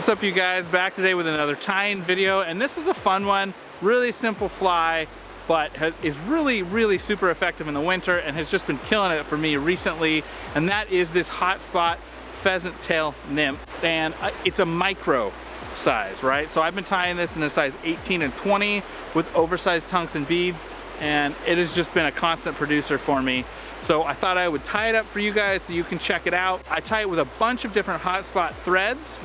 What's up, you guys? Back today with another tying video, and this is a fun one. Really simple fly, but is really super effective in the winter and has just been killing it for me recently, and that is this hotspot pheasant tail nymph. And it's a micro size, right? So I've been tying this in a size 18 and 20 with oversized tongues and beads, and it has just been a constant producer for me. So I thought I would tie it up for you guys so you can check it out. I tie it with a bunch of different hotspot threads.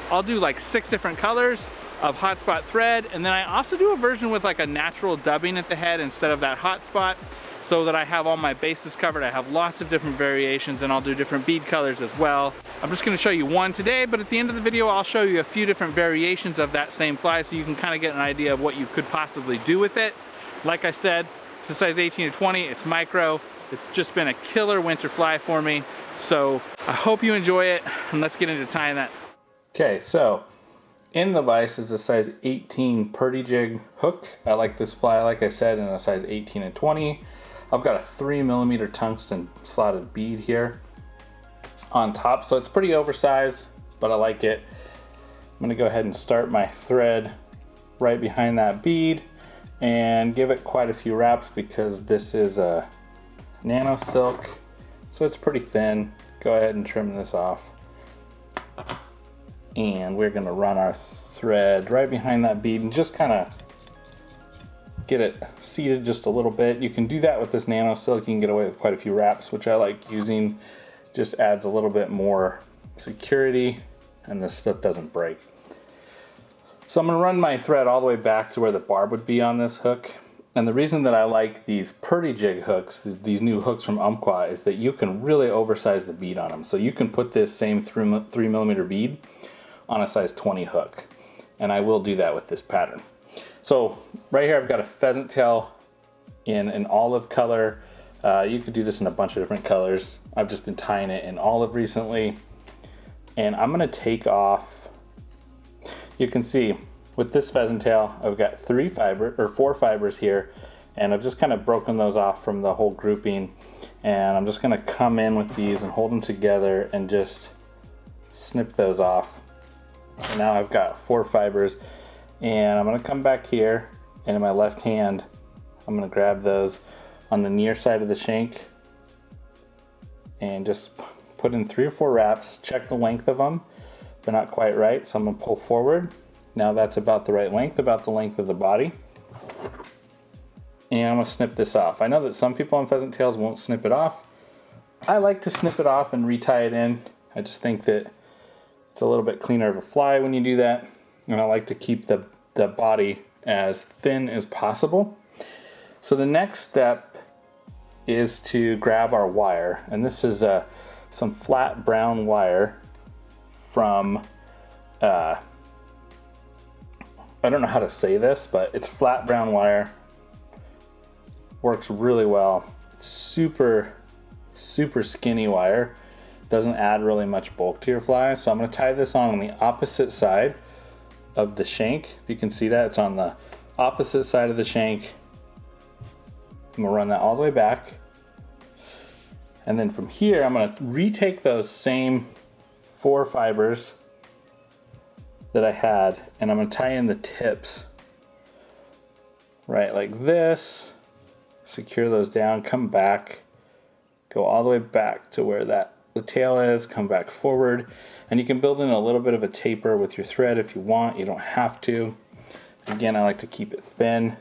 I'll do like 6 different colors of hotspot thread, and then I also do a version with like a natural dubbing at the head instead of that hotspot, so that I have all my bases covered. I have lots of different variations, and I'll do different bead colors as well. I'm just gonna show you one today, but at the end of the video I'll show you a few different variations of that same fly so you can kind of get an idea of what you could possibly do with it. Like I said, it's a size 18 to 20, it's micro. It's just been a killer winter fly for me. So I hope you enjoy it, and let's get into tying that. Okay, so in the vise is a size 18 purdy jig hook. I like this fly, like I said, in a size 18 and 20. I've got a 3mm tungsten slotted bead here on top, so it's pretty oversized, but I like it. I'm gonna go ahead and start my thread right behind that bead and give it quite a few wraps because this is a nano silk, so it's pretty thin. Go ahead and trim this off. And we're gonna run our thread right behind that bead and just kind of get it seated just a little bit. You can do that with this nano silk. You can get away with quite a few wraps, which I like using. Just adds a little bit more security, and this stuff doesn't break. So I'm gonna run my thread all the way back to where the barb would be on this hook. And the reason that I like these purdy jig hooks, these new hooks from Umpqua, is that you can really oversize the bead on them. So you can put this same 3mm bead on a size 20 hook, and I will do that with this pattern. So right here I've got a pheasant tail in an olive color. You could do this in a bunch of different colors. I've just been tying it in olive recently, and I'm gonna take off. You can see with this pheasant tail I've got 4 fibers here, and I've just kind of broken those off from the whole grouping, and I'm just gonna come in with these and hold them together and just snip those off. So now I've got 4 fibers, and I'm gonna come back here, and in my left hand I'm gonna grab those on the near side of the shank and just put in 3 or 4 wraps. Check the length of them. They're not quite right, so I'm gonna pull forward. Now that's about the right length, about the length of the body. And I'm gonna snip this off. I know that some people on pheasant tails won't snip it off. I like to snip it off and retie it in. I just think that it's a little bit cleaner of a fly when you do that. And I like to keep the body as thin as possible. So the next step is to grab our wire. And this is some flat brown wire from, I don't know how to say this, but it's flat brown wire. Works really well. It's super skinny wire. Doesn't add really much bulk to your fly. So I'm gonna tie this on the opposite side of the shank. You can see that it's on the opposite side of the shank. I'm gonna run that all the way back. And then from here, I'm gonna retake those same 4 fibers that I had, and I'm gonna tie in the tips right like this, secure those down, come back, go all the way back to where the tail is, come back forward, and you can build in a little bit of a taper with your thread if you want. You don't have to. Again, I like to keep it thin.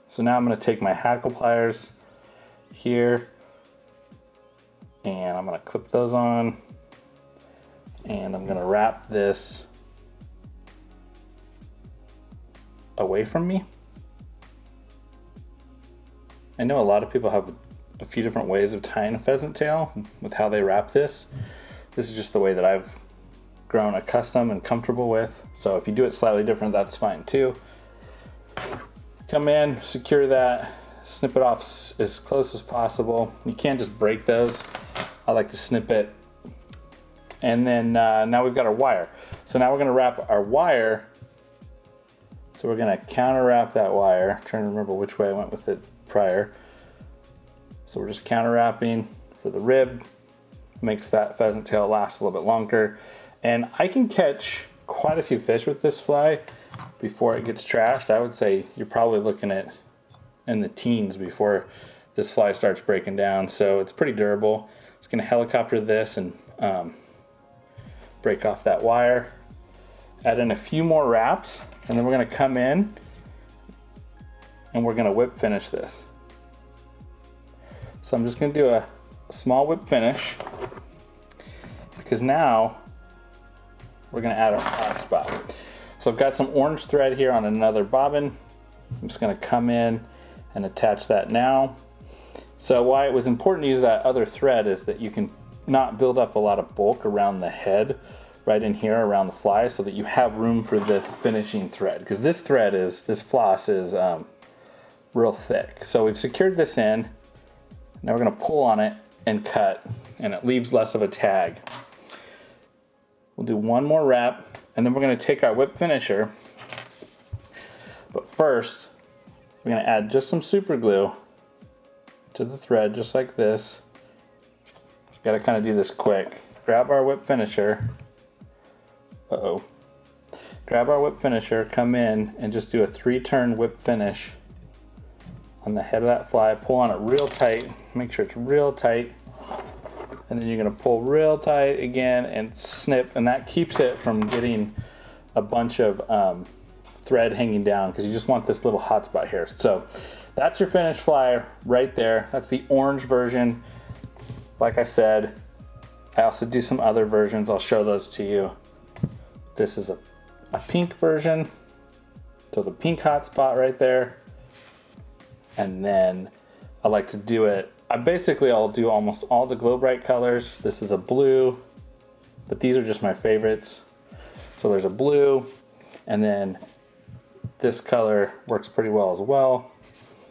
So now I'm gonna take my hackle pliers here, and I'm gonna clip those on, and I'm gonna wrap this away from me. I know a lot of people have a few different ways of tying a pheasant tail with how they wrap this. This is just the way that I've grown accustomed and comfortable with. So if you do it slightly different, that's fine too. Come in, secure that, snip it off as close as possible. You can't just break those. I like to snip it. And then now we've got our wire. So now we're gonna wrap our wire. So we're gonna counter wrap that wire. I'm trying to remember which way I went with it prior. So we're just counter wrapping for the rib. Makes that pheasant tail last a little bit longer. And I can catch quite a few fish with this fly before it gets trashed. I would say you're probably looking at in the teens before this fly starts breaking down. So it's pretty durable. It's going to helicopter this and break off that wire. Add in a few more wraps, and then we're going to come in and we're going to whip finish this. So I'm just going to do a small whip finish, because now we're going to add our hot spot. So I've got some orange thread here on another bobbin. I'm just going to come in and attach that now. So why it was important to use that other thread is that you can not build up a lot of bulk around the head right in here around the fly, so that you have room for this finishing thread, because this floss is real thick. So we've secured this in. Now we're going to pull on it and cut, and it leaves less of a tag. We'll do one more wrap, and then we're going to take our whip finisher, but first we're going to add just some super glue to the thread, just like this. Got to kind of do this quick. Grab our whip finisher. Grab our whip finisher, come in and just do a 3-turn whip finish on the head of that fly. Pull on it real tight, make sure it's real tight, and then you're going to pull real tight again and snip, and that keeps it from getting a bunch of thread hanging down, because you just want this little hot spot here. So that's your finished fly right there. That's the orange version. Like I said, I also do some other versions. I'll show those to you. This is a pink version, so the pink hot spot right there. And then I like to do it, I'll do almost all the glow bright colors. This is a blue, but these are just my favorites. So there's a blue, and then this color works pretty well as well.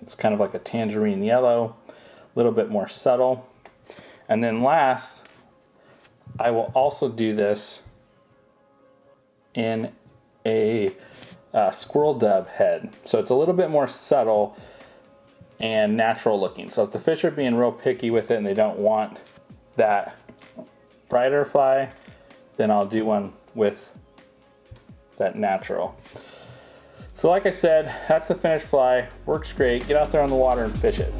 It's kind of like a tangerine yellow, a little bit more subtle. And then last, I will also do this in a squirrel dove head. So it's a little bit more subtle and natural looking. So if the fish are being real picky with it and they don't want that brighter fly, then I'll do one with that natural. So like I said, that's the finished fly. Works great. Get out there on the water and fish it.